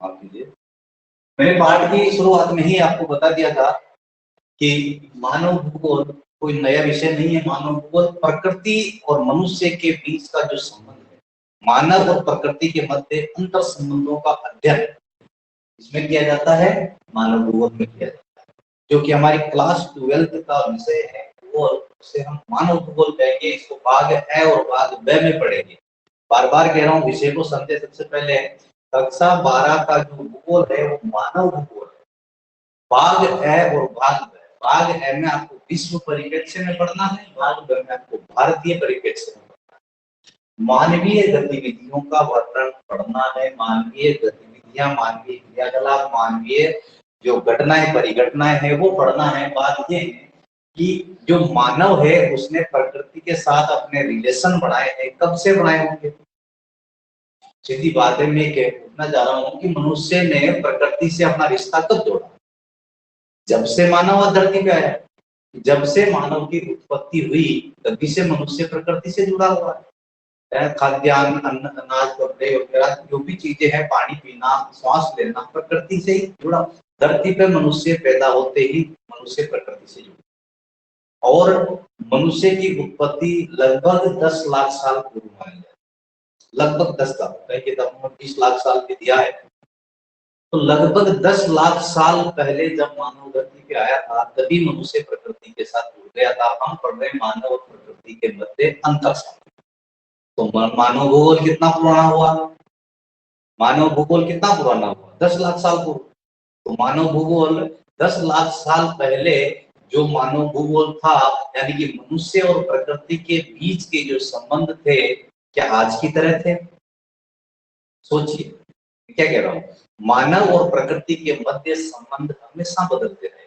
माफ कीजिए, मैंने पाठ की शुरुआत में ही आपको बता दिया था कि मानव भूगोल कोई नया विषय नहीं है। मानव भूगोल प्रकृति और मनुष्य के बीच का जो संबंध है, मानव और प्रकृति के मध्य अंतर संबंधों का अध्ययन इसमें किया जाता है, मानव भूगोल में किया जाता है। जो कि हमारी क्लास 12th का विषय है वो, उसे हम मानव भूगोल कहेंगे। इसको भाग ए और भाग ब में पढ़ेंगे। बार बार कह रहा हूँ, विषय को समझे सबसे पहले कक्षा 12 का जो भूगोल है वो मानव भूगोल है। भाग ए और भाग ब, भाग ए में आपको विश्व परिप्रेक्ष्य में पढ़ना है, भाग ब में आपको भारतीय परिप्रेक्ष्य में पढ़ना है। मानवीय गतिविधियों का वर्णन पढ़ना है, मानवीय गतिविधियां, मानवीय क्रियाकलाप, मानवीय जो घटनाएं परिघटनाएं है वो पढ़ना है। बात ये है कि जो मानव है उसने प्रकृति के साथ अपने रिलेशन बनाए हैं, कब से बनाए होंगे? सीधी बात है, मैं कहना चाह रहा हूँ कि मनुष्य ने प्रकृति से अपना रिश्ता कब जोड़ा? जब से मानव धरती पे आया, जब से मानव की उत्पत्ति हुई तभी से मनुष्य प्रकृति से जुड़ा हुआ है। खाद्यान्न, अन्न, अनाज, कपड़े वगैरह जो भी चीजें हैं, पानी पीना, श्वास लेना, प्रकृति से ही जुड़ा। धरती पे मनुष्य पैदा होते ही मनुष्य प्रकृति से जुड़ा और मनुष्य की उत्पत्ति लगभग 10 लाख साल पूर्व मानी जाती है। लगभग 10 लाख, कहीं किताबों में 20 लाख साल भी दिया है, तो लगभग 10 लाख साल पहले जब मानव धरती पे आया था तभी मनुष्य प्रकृति के साथ जुड़ गया था। हम पढ़ रहे मानव और प्रकृति के मध्य अंतर संबंध। तो मानव भूगोल कितना पुराना हुआ? मानव भूगोल कितना पुराना हुआ? 10 लाख साल पूर्व। तो मानव भूगोल 10 लाख साल पहले जो मानव भूगोल था, यानी कि मनुष्य और प्रकृति के बीच के जो संबंध थे, क्या आज की तरह थे? सोचिए क्या कह रहा हूं। मानव और प्रकृति के मध्य संबंध हमेशा बदलते रहे।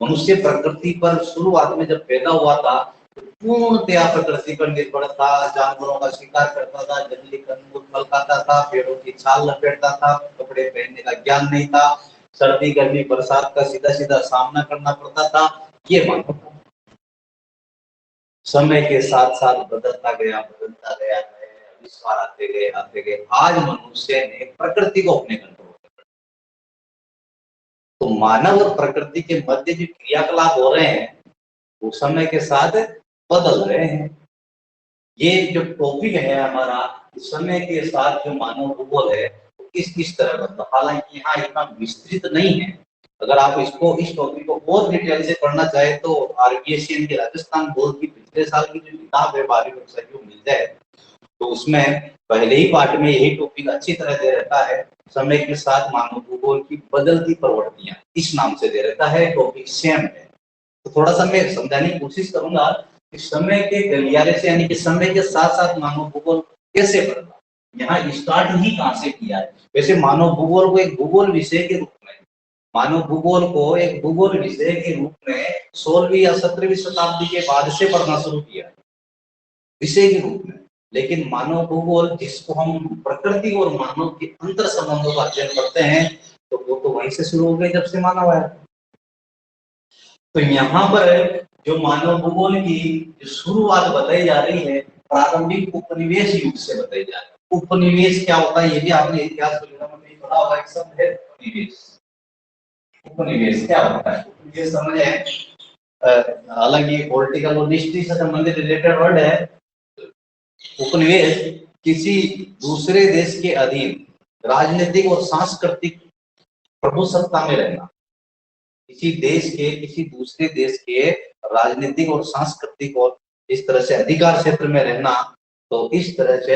मनुष्य प्रकृति पर शुरुआत में जब पैदा हुआ था पूर्णतया प्रकृति पर निर्भर था। जानवरों का शिकार करता था, जंगली कंदमूल फल खाता था, पेड़ों की छाल लपेटता था, कपड़े पहनने का ज्ञान नहीं था, सर्दी गर्मी बरसात का सीधा सीधा सामना करना पड़ता था। ये मानव था। समय के साथ साथ बदलता गया, आविष्कार आते गए। आज मनुष्य ने प्रकृति को अपने कंट्रोल में कर। तो मानव और प्रकृति के मध्य जो क्रियाकलाप हो रहे हैं वो समय के साथ बदल रहे हैं। ये जो टॉपिक है हमारा, समय के साथ जो मानव भूगोल है किस तरह बदला, हालांकि यहाँ इतना विस्तृत नहीं है। अगर आप इस टॉपिक को और डिटेल से पढ़ना चाहे तो आरबीएसएन के राजस्थान बोर्ड की पिछले साल की जो किताब है 12वीं कक्षा की वो मिल जाए, तो उसमें पहले ही पार्ट में यही टॉपिक अच्छी तरह दे रहता है। समय के साथ मानव भूगोल की बदलती प्रवृत्तियां, इस नाम से दे रहता है, टॉपिक सेम है। तो थोड़ा सा मैं समझाने की कोशिश करूंगा कि समय के गलियारे से, यानी कि समय के साथ साथ मानव भूगोल कैसे बदला, यहाँ स्टार्ट ही कहां से किया है। वैसे मानव भूगोल को एक भूगोल विषय के रूप में, मानव भूगोल को एक भूगोल विषय के रूप में 16वीं या 17वीं शताब्दी के बाद से पढ़ना शुरू किया है विषय के रूप में। लेकिन मानव भूगोल जिसको हम प्रकृति और मानव के अंतर संबंधों का अध्ययन करते हैं, तो वो तो वहीं से शुरू हो गए जब से मानव आया। तो यहाँ पर जो मानव भूगोल की जो शुरुआत बताई जा रही है, प्रारंभिक उपनिवेश युग से बताई जा रही है। उपनिवेश क्या होता है ये भी आपने इतिहास में पढ़ा होगा, एक शब्द है उपनिवेश। उपनिवेश क्या होता है? उपनिवेश समझे, हालांकि पॉलिटिकल और हिस्ट्री से संबंधित रिलेटेड वर्ड है। उपनिवेश किसी दूसरे देश के अधीन राजनीतिक और सांस्कृतिक प्रभुसत्ता में रहना, किसी देश के किसी दूसरे देश के राजनीतिक और सांस्कृतिक और इस तरह से अधिकार क्षेत्र में रहना, तो इस तरह से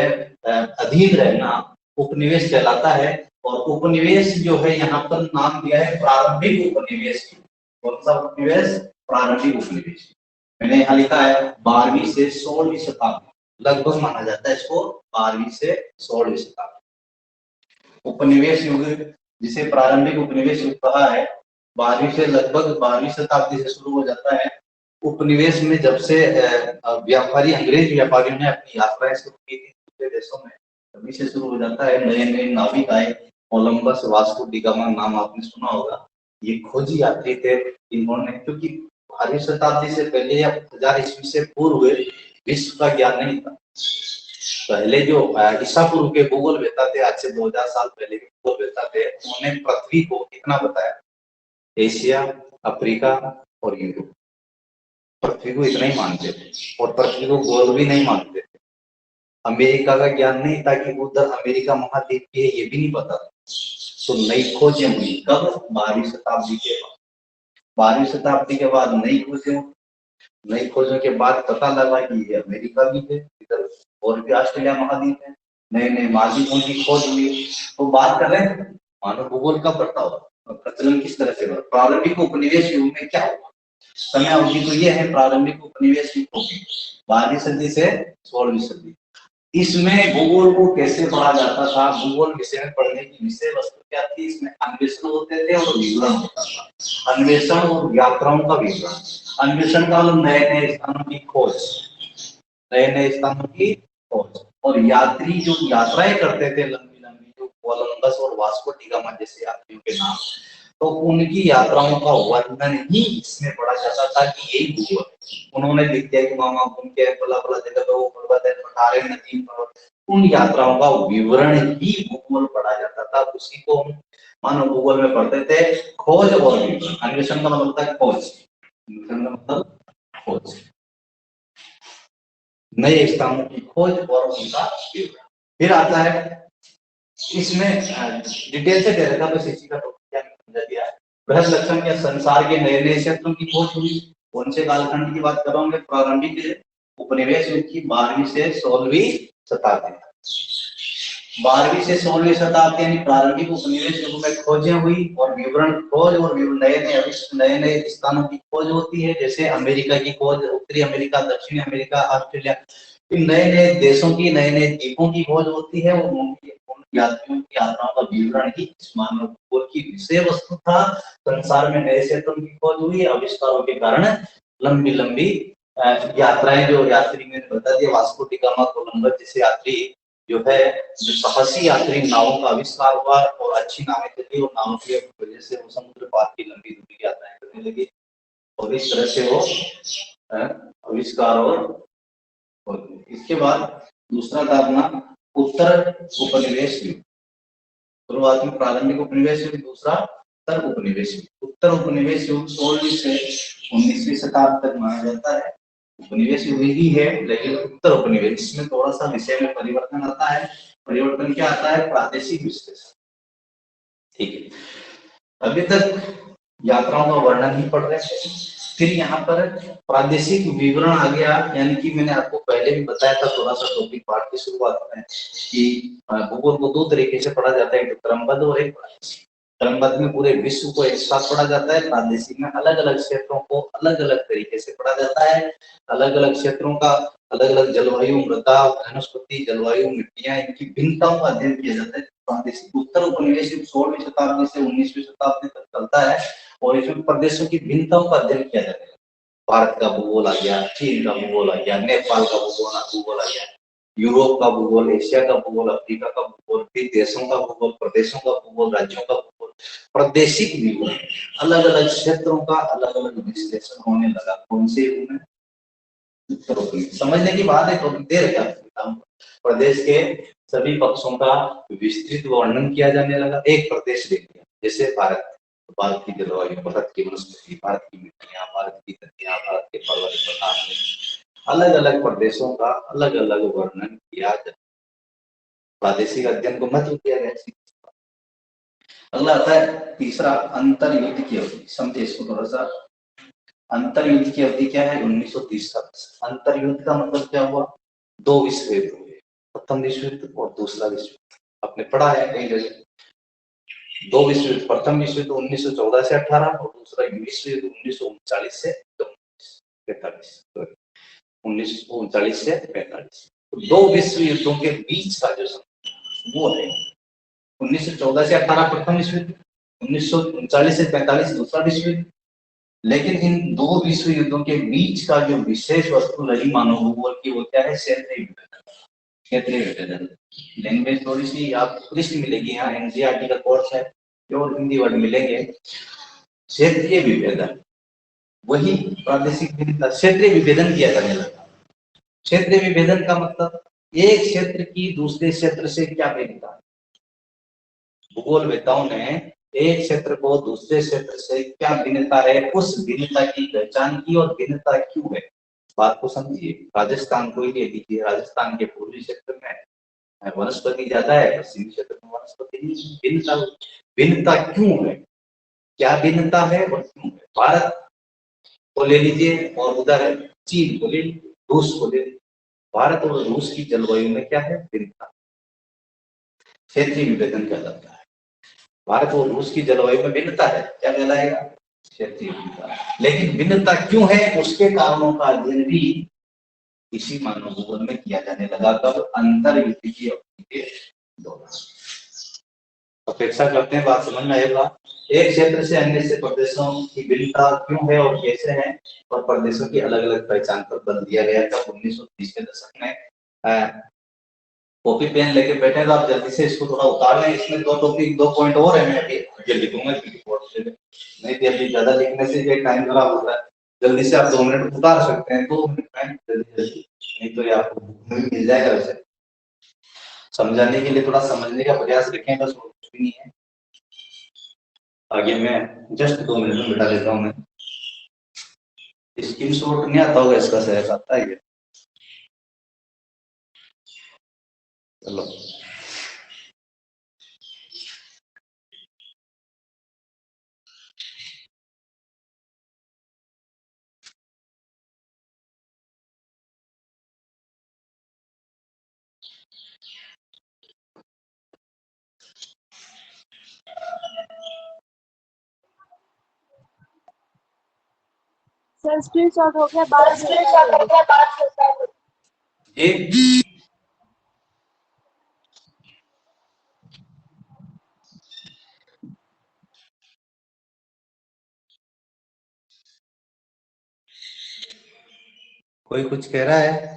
अधीन रहना उपनिवेश कहलाता है। और उपनिवेश जो है यहाँ पर नाम दिया है प्रारंभिक उपनिवेश। कौन सा उपनिवेश? प्रारंभिक उपनिवेश। मैंने यहाँ लिखा है 12वीं से 16वीं शताब्दी, लगभग माना जाता है इसको 12वीं से 16वीं शताब्दी। उपनिवेश युग जिसे प्रारंभिक उपनिवेश युग कहा है, 12वीं से लगभग 12वीं शताब्दी से शुरू हो जाता है। उपनिवेश में जब से व्यापारी, अंग्रेज व्यापारियों ने अपनी यात्राएं शुरू की थी दूसरे देशों में, तभी से शुरू हो जाता है। नए नए नाविक आए, कोलंबस, वास्को डी गामा नाम आपने सुना होगा। ये खोजी यात्री थे। इन्होंने, क्योंकि 12वीं शताब्दी से पहले या 1000 ईस्वी से पूर्व विश्व का ज्ञान नहीं था, पहले जो ईसा पूर्व के भूगोलवेत्ता थे, आज से 2000 साल पहले के भूगोलवेत्ता थे, उन्होंने पृथ्वी को कितना बताया? एशिया, अफ्रीका और यूरोप। पृथ्वी को इतना ही मानते थे और पृथ्वी को गोल भी नहीं मानते थे। अमेरिका का ज्ञान नहीं था कि उधर अमेरिका महाद्वीप की है, ये भी नहीं पता था। तो नई खोजें हुई कब? 12वीं शताब्दी के बाद। 12वीं शताब्दी के बाद नई खोजों के बाद पता लगा कि ये अमेरिका भी है, इधर और भी ऑस्ट्रेलिया महाद्वीप है। नए नए महाद्वीपों की खोज हुई। तो बात कर रहे हैं मानव भूगोल का बर्ताव, प्रचलन किस तरह से हुआ। प्रारंभिक उपनिवेश युग में क्या हुआ? समय अवधि तो ये है प्रारंभिक उपनिवेश युग 12वीं सदी से 16वीं सदी। इसमें भूगोल को कैसे पढ़ा जाता था? भूगोल विषय में पढ़ने की विषय वस्तु क्या थी? इसमें अन्वेषण होते थे और विवरण होता था। अन्वेषण और यात्राओं का विवरण। अन्वेषण का मतलब नए नए स्थानों की खोज, नए नए स्थानों की खोज। और यात्री जो यात्राएं करते थे लंबी लंबी, जो कोलंबस और वास्को डी गामा जैसे यात्रियों के नाम, तो उनकी यात्राओं का वर्णन ही इसमें पढ़ा जाता था कि यही भूगोल। उन्होंने लिख दिया कि मामा घूम के फला फला जगह पे वो पर्वत है, पठारे नदी पर्वत, उन यात्राओं का विवरण ही भूगोल पढ़ा जाता था। उसी को हम मानव भूगोल में पढ़ते थे। खोज और विवरण। अन्वेषण का मतलब होता है खोज, अन्वेषण का मतलब खोज, नए स्थानों की खोज और उनका विवरण। फिर आता है इसमें डिटेल से दे रखा, बस इसी का टॉपिक समझा दिया है। बृहद लक्षण या संसार के नए नए क्षेत्रों की खोज हुई। कौन से कालखंड की बात कर रहा हूँ? प्रारंभिक उपनिवेश युग की 12वीं से 16वीं शताब्दी। 12वीं से 16वीं शताब्दी यानी प्रारंभिक उपनिवेश युग में खोजें हुई और विवरण, खोज और नए नए स्थानों की खोज होती है। जैसे अमेरिका की खोज, उत्तरी अमेरिका, दक्षिणी अमेरिका, ऑस्ट्रेलिया, नए नए देशों की, नए नए द्वीपों की खोज होती है और यात्रियों की यात्राओं का विवरण ही मानव भूगोल की विषय वस्तु था। संसार में नए क्षेत्रों की खोज हुई, आविष्कारों के कारण लंबी लंबी यात्राएं, जो यात्री मैंने बता दिया वास्को डी गामा, कोलंबस जैसे यात्री जो है, जो साहसी यात्री, नावों का आविष्कार हुआ और अच्छी नावें चली और नावों की वजह से वो समुद्र पार की लंबी दूरी यात्राएं करने लगी और इस तरह से वो आविष्कार। और इसके बाद दूसरा था अपना उत्तर उपनिवेश युग। शुरुआत में प्रारंभिक उपनिवेश युग, दूसरा उत्तर उपनिवेश युग। उत्तर उपनिवेश युग 16वीं से 19वीं शताब्दी तक माना जाता है। उपनिवेश युग ही है, लेकिन उत्तर उपनिवेश, इसमें थोड़ा सा विषय में परिवर्तन आता है। परिवर्तन क्या आता है? प्रादेशिक विश्लेषण। ठीक है, अभी तक यात्राओं का वर्णन ही पढ़ रहे थे। फिर यहाँ पर प्रादेशिक विवरण आ गया, यानी कि मैंने आपको पहले भी बताया था थोड़ा सा टॉपिक पाठ की शुरुआत में कि भूगोल को 2 तरीके से पढ़ा जाता है, एक क्रमबद्ध और एक प्रादेशिक। क्रमबद्ध में पूरे विश्व को एक साथ पढ़ा जाता है, प्रादेशिक में अलग अलग क्षेत्रों को अलग अलग तरीके से पढ़ा जाता है। अलग अलग क्षेत्रों का अलग अलग जलवायु, मृदा, वनस्पति, जलवायु, मिट्टियां, इनकी भिन्नताओं का अध्ययन किया जाता है। प्रादेशिक उत्तर उपनिवेश 16वीं शताब्दी से 19वीं शताब्दी तक चलता है और इसमें प्रदेशों की भिन्नताओं का अध्ययन किया जाता है। भारत का भूगोल आ गया, चीन का भूगोल आ गया, नेपाल का भूगोल आ गया, यूरोप का भूगोल, एशिया का भूगोल, अफ्रीका का भूगोल, फिर देशों का भूगोल, प्रदेशों का भूगोल, राज्यों का भूगोल, प्रादेशिक विवरण, अलग अलग क्षेत्रों का अलग अलग विश्लेषण होने लगा। कौन से युग में? समझने की बात है, तो दे रखा प्रदेश के सभी पक्षों का विस्तृत वर्णन किया जाने लगा। एक प्रदेश ले लिया, जैसे भारत, भारत की जलवायु, भारत की वनस्पति, भारत की मिट्टियां, भारत की नदियां, भारत के पर्वत पठार, अलग अलग प्रदेशों का अलग अलग वर्णन किया जाता। प्रादेशिक अध्ययन को महत्व दिया गया। अगला आता है तीसरा, अंतर युद्ध की अवधि। समझे इसको थोड़ा सा। अंतर युद्ध की अवधि क्या है? 1930 तक। अंतर युद्ध का मतलब क्या हुआ? 2 विश्व युद्ध हुए, प्रथम विश्व युद्ध और दूसरा विश्व युद्ध। आपने पढ़ा है कई जगह। 2 विश्व युद्ध, प्रथम विश्व युद्ध 1914 से 18 और दूसरा विश्व युद्ध 1939 से 45, 1939 से 45। 2 विश्व युद्धों के बीच का जो समय वो है 1914 से 18 प्रथम विश्व युद्ध, 1939 से 45 दूसरा विश्व युद्ध। लेकिन इन 2 विश्व युद्धों के बीच का जो विशेष वस्तु रही मानव भूगोल की, वो क्या है? क्षेत्रीय विभाजन। क्षेत्रीय विभाजन, लैंग्वेज थोड़ी सी आपको ट्विस्ट मिलेगी। यहाँ एनसीईआरटी का कोर्स है, और हिंदी वर्ड मिलेंगे। क्षेत्रीय विभेदन, वही प्रादेशिक भिन्नता, क्षेत्रीय विभेदन किया जाने लगा। क्षेत्रीय विभेदन का मतलब एक क्षेत्र की दूसरे क्षेत्र से क्या भिन्नता है? भूगोलवेत्ताओं ने एक क्षेत्र को दूसरे क्षेत्र से क्या भिन्नता है, उस भिन्नता की पहचान की और भिन्नता क्यों है, बात को समझिए। राजस्थान को ही ले लीजिए, राजस्थान के पूर्वी क्षेत्र में वनस्पति ज्यादा है, पश्चिमी क्षेत्र में वनस्पति नहीं। भिन्नता भिन्नता क्यों है, क्या भिन्नता है और क्यों है? भारत को ले लीजिए और उधर है चीन को ले लीजिए, रूस को ले लीजिए। भारत और रूस की जलवायु में क्या है भिन्नता, क्षेत्रीय विभेदन कहलाता है। भारत और रूस की जलवायु में भिन्नता है, क्या कहलाएगा? क्षेत्रीय भिन्नता। लेकिन भिन्नता क्यों है, उसके कारणों का अध्ययन भी इसी मानव भूगोल में किया जाने लगा। कब? अंतर्युद्ध की अवधि के दौरान। अपेक्षा करते हैं बात समझ में आएगा। एक क्षेत्र से अन्य से प्रदेशों की भिन्नता क्यों है और कैसे है, और प्रदेशों की अलग अलग पहचान पर बल दिया गया था 1930 के दशक में। कॉपी पेन लेके बैठे तो आप जल्दी से इसको थोड़ा उतार लें। इसमें दो टॉपिक, 2 पॉइंट और है, मैं अभी जल्दी लिखूंगा नहीं जल्दी, ज्यादा लिखने से ये टाइम खराब होता है। जल्दी से आप 2 मिनट उतार सकते हैं, 2 मिनट टाइम जल्दी जल्दी, नहीं तो ये आपको मिल जाएगा। वैसे समझाने के लिए थोड़ा समझने का प्रयास रखें, बस कुछ भी नहीं है। आगे मैं जस्ट 2 मिनट में बिठा देता हूँ। मैं स्क्रीन शॉट नहीं आता होगा इसका, शायद आता है ये। चलो सर स्क्रीनशॉट हो गया, बाद में ये कोई कुछ कह रहा है?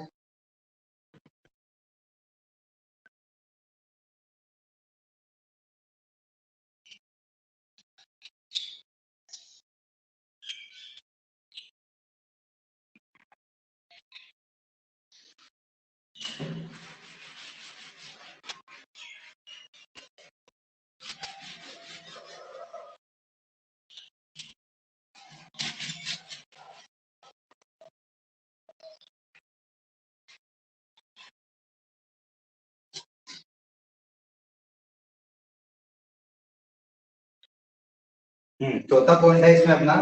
चौथा पॉइंट है इसमें अपना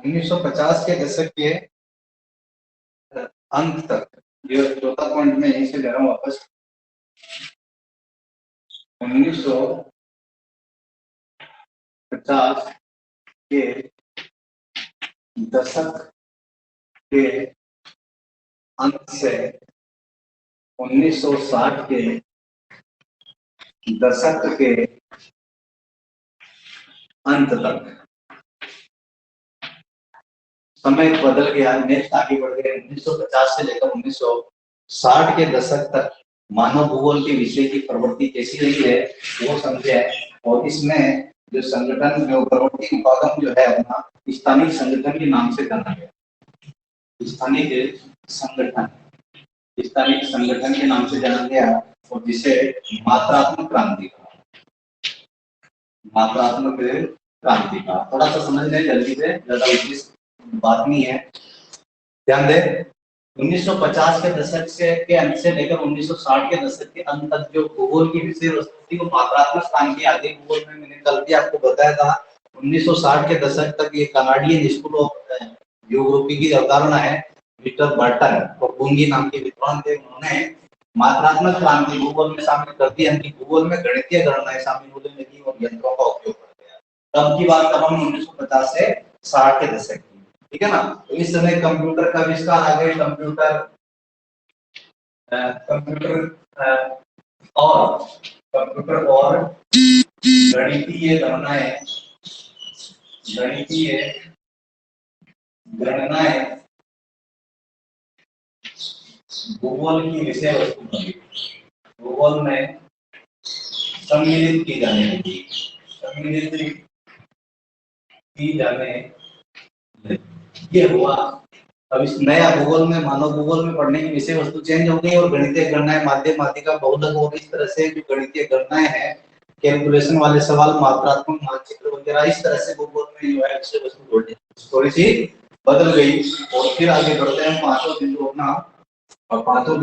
1950 के दशक के अंत तक। ये चौथा पॉइंट में यहीं से ले रहा हूँ वापस। 1950 के दशक के अंत से 1960 के दशक के अंत तक समय बदल गया, नेक्स्ट आगे बढ़ गए। 1950 से लेकर 1960 के दशक तक मानव भूगोल के विषय की प्रवृत्ति कैसी रही है वो समझे। और इसमें जो संगठन, जो प्रवृत्ति उपागम जो है अपना स्थानिक संगठन के नाम से जाना गया। स्थानिक संगठन, स्थानिक संगठन के नाम से जाना गया, और जिसे मात्रात्मक क्रांति कहा। मात्रात्मक क्रांति का थोड़ा सा समझ लें जल्दी से, ज्यादा विशेष बात नहीं है, ध्यान दें। 1950 के दशक से के अंत से लेकर 1960 के दशक के अंत तक जो भूगोल की विषय वस्तु थी वो मात्रात्मक क्रांति आ गई भूगोल में। मैंने कल भी आपको बताया था 1960 के दशक तक ये कनाडियन स्कूल ऑफ ज्योग्राफी की अवधारणा है, मिस्टर बर्टन और बुंगी नाम के विद्वान थे, उन्होंने मात्रात्मक क्रांति भूगोल में शामिल कर दी, यानी भूगोल में गणितीय गणनाएं शामिल होने लगी और यंत्रों का उपयोग कर दिया। तब की बात कर रहा हूँ 1950 से 60 के दशक की, ठीक है ना। तो इस समय कंप्यूटर का आविष्कार आ गए, कंप्यूटर और गणितीय गणनाएं भूगोल की विषय वस्तु बनी, भूगोल में सम्मिलित की जाने लगी, ये हुआ अब इस नया भूगोल में, मानव भूगोल में पढ़ने की विषय वस्तु चेंज हो गई और गणितीय गणनाएं, माध्यम माध्यिका बहुलक और इस तरह से जो गणितीय गणनाएं हैं, कैलकुलेशन वाले सवाल, मात्रात्मक मानचित्र वगैरह, इस तरह से भूगोल में जो है विषय वस्तु थोड़ी सी बदल गई। और फिर आगे बढ़ते हैं पांचों बिंदु अपना। और पांचों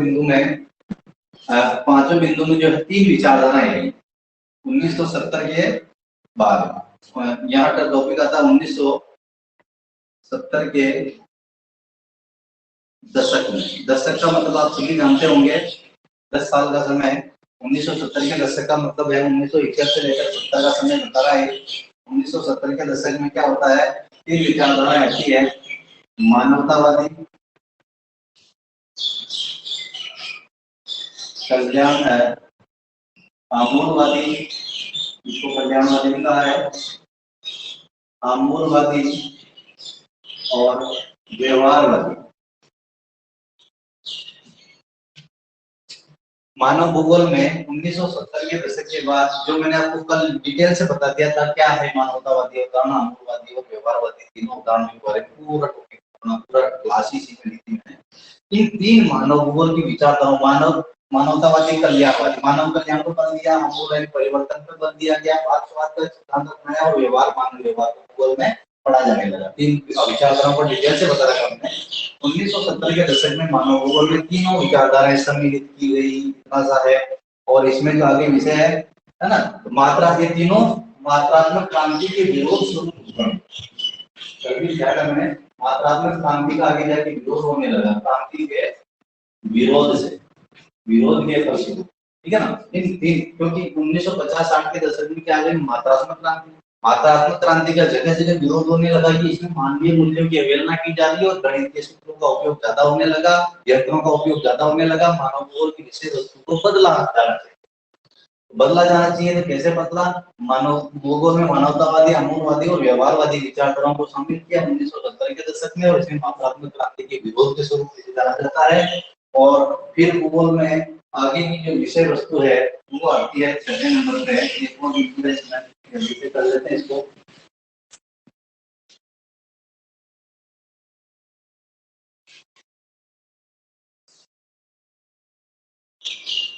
बिंदु में जो है तीन विचारधाराएं हैं 1970 के बाद। यहाँ का टॉपिक आता है 1970 के दशक में। दशक का मतलब आप सभी जानते होंगे, 10 साल का समय। 1970 के दशक का मतलब है 1971 से लेकर 70 का समय बता रहा है। 1970 के दशक में क्या होता है, तीन विचारधाराएं आती है, मानवतावादी, कल्याण है, आमूलवादी, इसको कल्याणवादी भी कहा है, आमूलवादी और व्यवहारवादी। मानव भूगोल में 1970 के दशक के बाद, जो मैंने आपको कल डिटेल से बता दिया था क्या है मानवतावादी उदाहरण, आमूलवादी और व्यवहारवादी, तीनों उदाहरण के बारे में पूरा टॉपिक पूरा क्लास ही सीखने दी मैंने। इन तीन मानव भूगोल की विचारधाराओं, मानवतावादी, कल्याणवादी, मानव कल्याण को बदल दिया, आमूल परिवर्तन पर बदल दिया गया, बातचीत का सिद्धांत अपनाया और व्यवहार, मानव व्यवहार को भूगोल में पढ़ा जाने लगा। तीन विचारधाराओं को डिटेल से बता रखा हमने। 1970 के दशक में मानव भूगोल में तीनों विचारधाराएं सम्मिलित की गई, इतना सा है। और इसमें जो आगे विषय है ना, मात्रा के तीनों मात्रात्मक क्रांति के विरोध शुरू कभी क्या करना है, मात्रात्मक क्रांति का आगे जाके विरोध होने लगा, क्रांति के विरोध से, विरोध के फलस्वरूप, ठीक है ना। इन तीन, क्योंकि 1950-60 के दशक में क्या है, मात्रात्मक क्रांति, मात्रात्मक क्रांति का जगह जगह विरोध होने लगा कि इसमें मानवीय मूल्यों की अवहेलना की जा रही है और गणितीय सूत्रों का उपयोग ज्यादा होने लगा, यंत्रों का उपयोग ज्यादा होने लगा, मानव भूगोल की विषय वस्तु को बदला जाना चाहिए। तो कैसे बदला, मानव भूगोल में मानवतावादी, आमूलवादी और व्यवहारवादी विचारधाराओं को शामिल किया 1970 के दशक में, और इसमें मात्रात्मक क्रांति के विरोध के स्वरूप में जाना जाता है। और फिर भूगोल में आगे की जो विषय वस्तु है वो आती है छठे नंबर पे, इसको जल्दी कर लेते हैं इसको।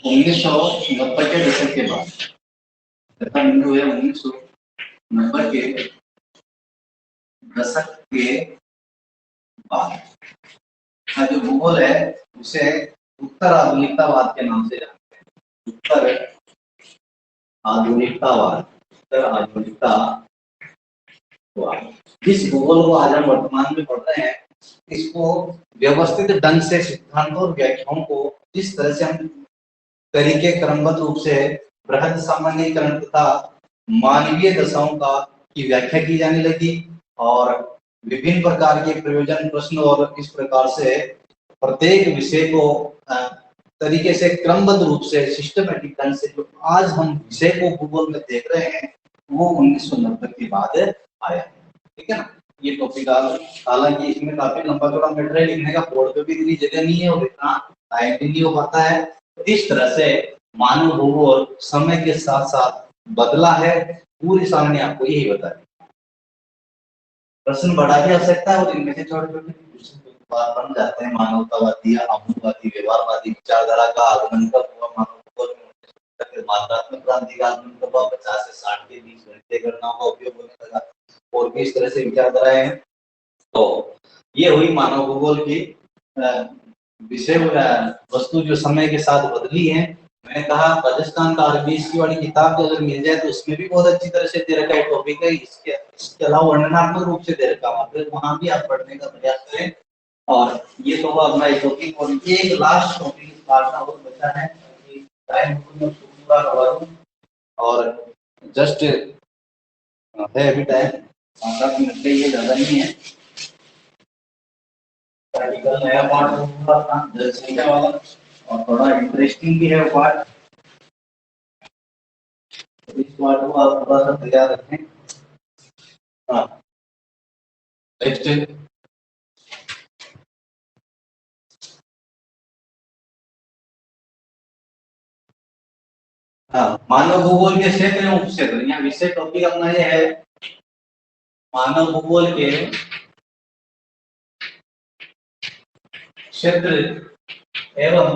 उन्नीस सौ नब्बे के दशक के बाद, छठा बिंदु है 1990 के दशक के बाद का जो भूगोल है उसे उत्तर आधुनिकतावाद के नाम से जानते हैं। उत्तर आधुनिकतावाद, उत्तर आधुनिकतावाद। जिस भूगोल को आज हम वर्तमान में पढ़ रहे हैं, इसको व्यवस्थित ढंग से सिद्धांतों और व्याख्याओं को जिस तरह से हम तरीके क्रमबद्ध रूप से बृहद सामान्यीकरण तथा मानवीय दशाओं का की व्याख्या की जाने लगी, और विभिन्न प्रकार के प्रयोजन प्रश्न, और इस प्रकार से प्रत्येक विषय को तरीके से क्रमबद्ध रूप से सिस्टमेटिक ढंग से जो आज हम विषय को भूगोल में देख रहे हैं वो 1990 के बाद आया, ठीक है ना। ये टॉपिक हालांकि इसमें काफी लंबा चौड़ा मटेरियल लिखने का, बोर्ड पे भी इतनी जगह नहीं है और इतना टाइम भी नहीं हो पाता है। इस तरह से मानव भूगोल समय के साथ साथ बदला है, पूरी सामने आपको यही बता दी। प्रश्न बढ़ा की आवश्यकता है और इनमें से छोटे छोटे बन जाते हैं। मानवतावादी, आमूलवादी, व्यवहारवादी विचारधारा का आगमन कब हुआ, मानव भूगोल में मात्रात्मक क्रांति का आगमन कब हुआ, 50 से 60 के बीच गणितीय गणनाओं का उपयोग होने लगा, और भी इस तरह से विचारधाराएं हैं। तो ये हुई मानव भूगोल की विषय वस्तु जो समय के साथ बदली है। मैंने कहा राजस्थान का आरबीएस की वाली किताब अगर मिल जाए तो उसमें भी बहुत अच्छी तरह से दे रखा है टॉपिक है। इसके अलावा वर्णनात्मक रूप से दे रखा है, वहां भी आप पढ़ने का प्रयास करें। और ये तो अपना एक टॉपिक, और ये एक लास्ट टॉपिक काटना और बचा है, टाइम पूरा करवा दूं, और जस्ट है अभी टाइम 5-7 मिनट, ये ज्यादा नहीं है। प्रैक्टिकल नया पार्ट होगा अपना जनसंख्या वाला, और थोड़ा इंटरेस्टिंग भी है वो पार्ट, तो इस पार्ट को आप थोड़ा सा तैयार रखें। हाँ, नेक्स्ट मानव भूगोल के क्षेत्र एवं उपक्षेत्र। यहाँ विषय टॉपिक अपना ये है मानव भूगोल के क्षेत्र एवं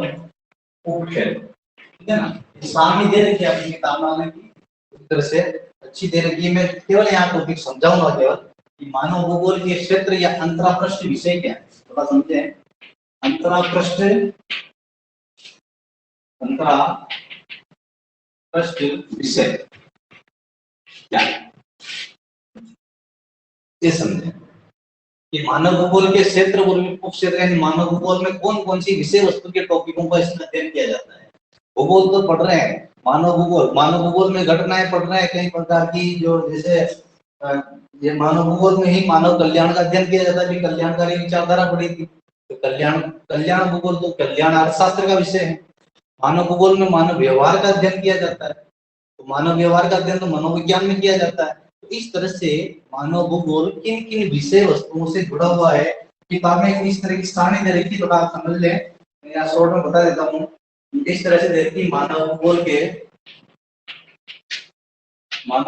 उपक्षेत्र, ठीक है ना। सामने दे रखी है अपनी किताब में की इस तरह से अच्छी दे रखी है। मैं केवल यहाँ टॉपिक समझाऊंगा केवल कि मानव भूगोल के क्षेत्र या अंतरापृष्ठ विषय क्या है, थोड़ा समझे। अंतरापृष्ठ विषय क्या है ये समझे कि मानव भूगोल के क्षेत्र और उपक्षेत्र यानी मानव भूगोल में कौन कौन सी विषय वस्तु के टॉपिकों का इसमें अध्ययन किया जाता है। भूगोल तो पढ़ रहे हैं, मानव भूगोल में घटनाएं पढ़ रहे हैं कई प्रकार की, जो जैसे ये मानव भूगोल में ही मानव कल्याण का अध्ययन किया जाता है। भी कल्याणकारी विचारधारा पढ़ी थी, तो कल्याण भूगोल तो कल्याण अर्थशास्त्र का विषय है। मानव भूगोल में मानव व्यवहार का अध्ययन किया जाता है, तो मानव व्यवहार का अध्ययन तो मनोविज्ञान में किया जाता है। तो इस तरह से मानव भूगोल किन किन विषय वस्तुओं से जुड़ा हुआ है, किताब में इस तरह की सारणी दे रखी, थोड़ा आप समझ लें। मैं यहाँ शॉर्ट में बता देता हूँ। इस तरह से देखती मानव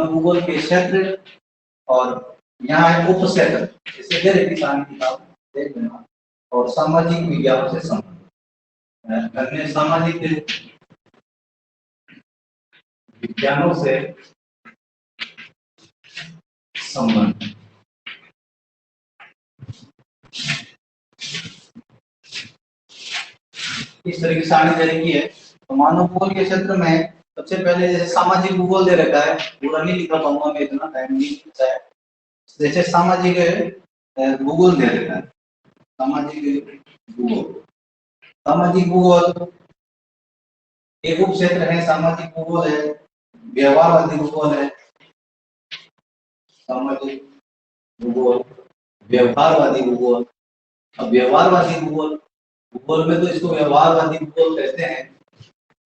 भूगोल के क्षेत्र और यहाँ है उप क्षेत्र, इसे दे रखी सारणी किताब देख लेना। और सामाजिक विज्ञानों से संबंध, अन्य सामाजिक विज्ञानों से संबंध, इस तरह की सारणी दे रखी है। तो मानव भूगोल के क्षेत्र में सबसे पहले जैसे सामाजिक भूगोल दे रखा है, पूरा नहीं लिखा पाऊंगा मैं, इतना टाइम नहीं मिलता है। जैसे सामाजिक भूगोल दे रखा है, सामाजिक भूगोल एक उप क्षेत्र है। सामाजिक भूगोल है, व्यवहारवादी भूगोल है, सामाजिक भूगोल, व्यवहारवादी भूगोल। अब व्यवहारवादी भूगोल में तो इसको व्यवहारवादी भूगोल कहते हैं,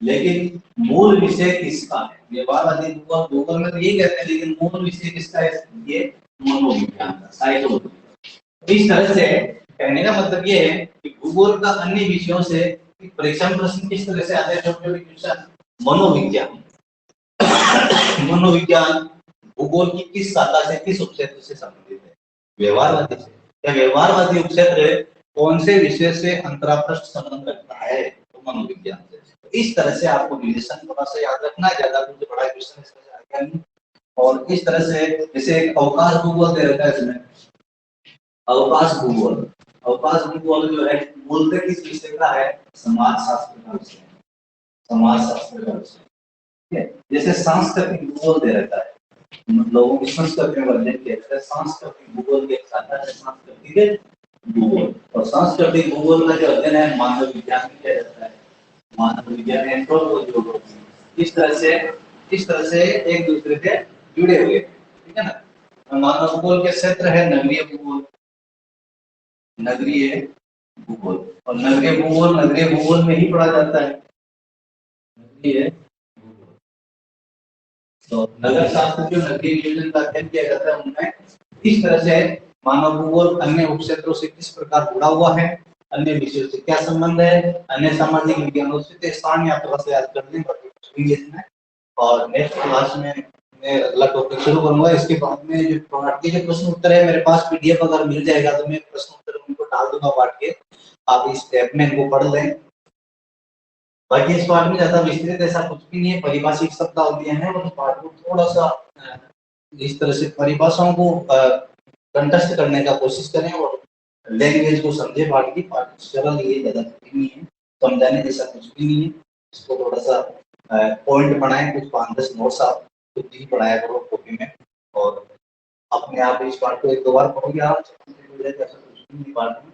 लेकिन मूल विषय किसका है? व्यवहारवादी भूगोल में तो ये कहते हैं, लेकिन मूल विषय किसका है? ये मनोविज्ञान का, साइकोलॉजी। इस तरह से कहने का मतलब ये है कि भूगोल का अन्य विषयों से परीक्षा में प्रश्न किस तरह से आते हैं, छोटे क्वेश्चन। मनोविज्ञान भूगोल की किस शाखा से, किस उपक्षेत्र से संबंधित है? व्यवहारवादी से। या व्यवहारवादी उपक्षेत्र कौन से विषय से अंतरापृष्ठ संबंध रखता है? तो मनोविज्ञान से। तो इस तरह से आपको रिलेशन थोड़ा सा याद रखना है, ज्यादा कुछ बड़ा क्वेश्चन इसमें आएगा नहीं। और इस तरह से जैसे एक अवकाश भूगोल दे रखा है इसमें, अवकाश भूगोल जो है मूलतः किस विषय का है? समाजशास्त्र का विषय, समाजशास्त्र का विषय। ठीक है। जैसे सांस्कृतिक भूगोल दे रखा है, लोगों की संस्कृति में अध्ययन किया जाता है। सांस्कृतिक भूगोल की एक शाखा है सांस्कृतिक भूगोल। और सांस्कृतिक भूगोल का जो अध्ययन है मानव विज्ञान में किया जाता है, मानव विज्ञान एंथ्रोपोलॉजी। इस तरह से एक दूसरे से जुड़े हुए, ठीक है ना। मानव भूगोल के क्षेत्र है नगरीय भूगोल, और नगरीय भूगोल में ही पढ़ा जाता है। नगरीय भूगोल तो नगर शास्त्र जो नगरीय नियोजन का अध्ययन किया जाता है उनमें इस तरह से मानव भूगोल अन्य उपक्षेत्रों से किस प्रकार जुड़ा हुआ है, अन्य विषयों से क्या संबंध है, अन्य सामाजिक विज्ञानों से स्थान या थोड़ा सा याद कर लें इसमें। और नेक्स्ट क्लास में मैं अगला टॉपिक शुरू करूंगा। इसके बाद में जो प्रोडक्ट के जो प्रश्न उत्तर है मेरे पास पीडीएफ अगर मिल जाएगा तो मैं प्रश्न उत्तर उनको डाल दूंगा बांट के, आप इस ऐप में इनको पढ़ लें। बाकी इस पार्ट में ज्यादा विस्तृत ऐसा कुछ भी नहीं है, परिभाषिक शब्दावली है और पार्ट को थोड़ा सा इस तरह से परिभाषाओं को कंटेस्ट करने का कोशिश करें और लैंग्वेज को समझे। पार्ट की पार्ट सरल ये ज्यादा कुछ नहीं है, समझाने जैसा कुछ भी नहीं है। इसको थोड़ा सा पॉइंट बनाए, कुछ 5-10 नोट्स आप खुद ही पढ़ाया करो कॉपी में, और अपने आप इस पार्ट को 1-2 बार पढ़ोगे आप पार्ट में।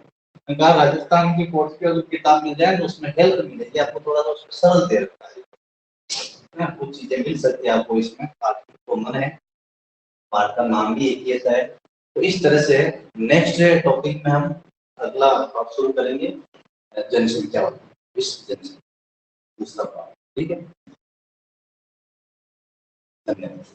कहा राजस्थान की कोर्स की अगर किताब मिल जाए तो उसमें हेल्प मिलेगी आपको, थोड़ा सा उसमें सरल दे रखा है, कुछ चीजें मिल सकती है आपको इसमें। पार्ट कॉमन है, पार्ट का नाम भी एक ही ऐसा है। तो इस तरह से नेक्स्ट टॉपिक में हम अगला पार्ट शुरू करेंगे, जनसंख्या वाला, विश्व जनसंख्या दूसरा पार्ट। ठीक है, धन्यवाद।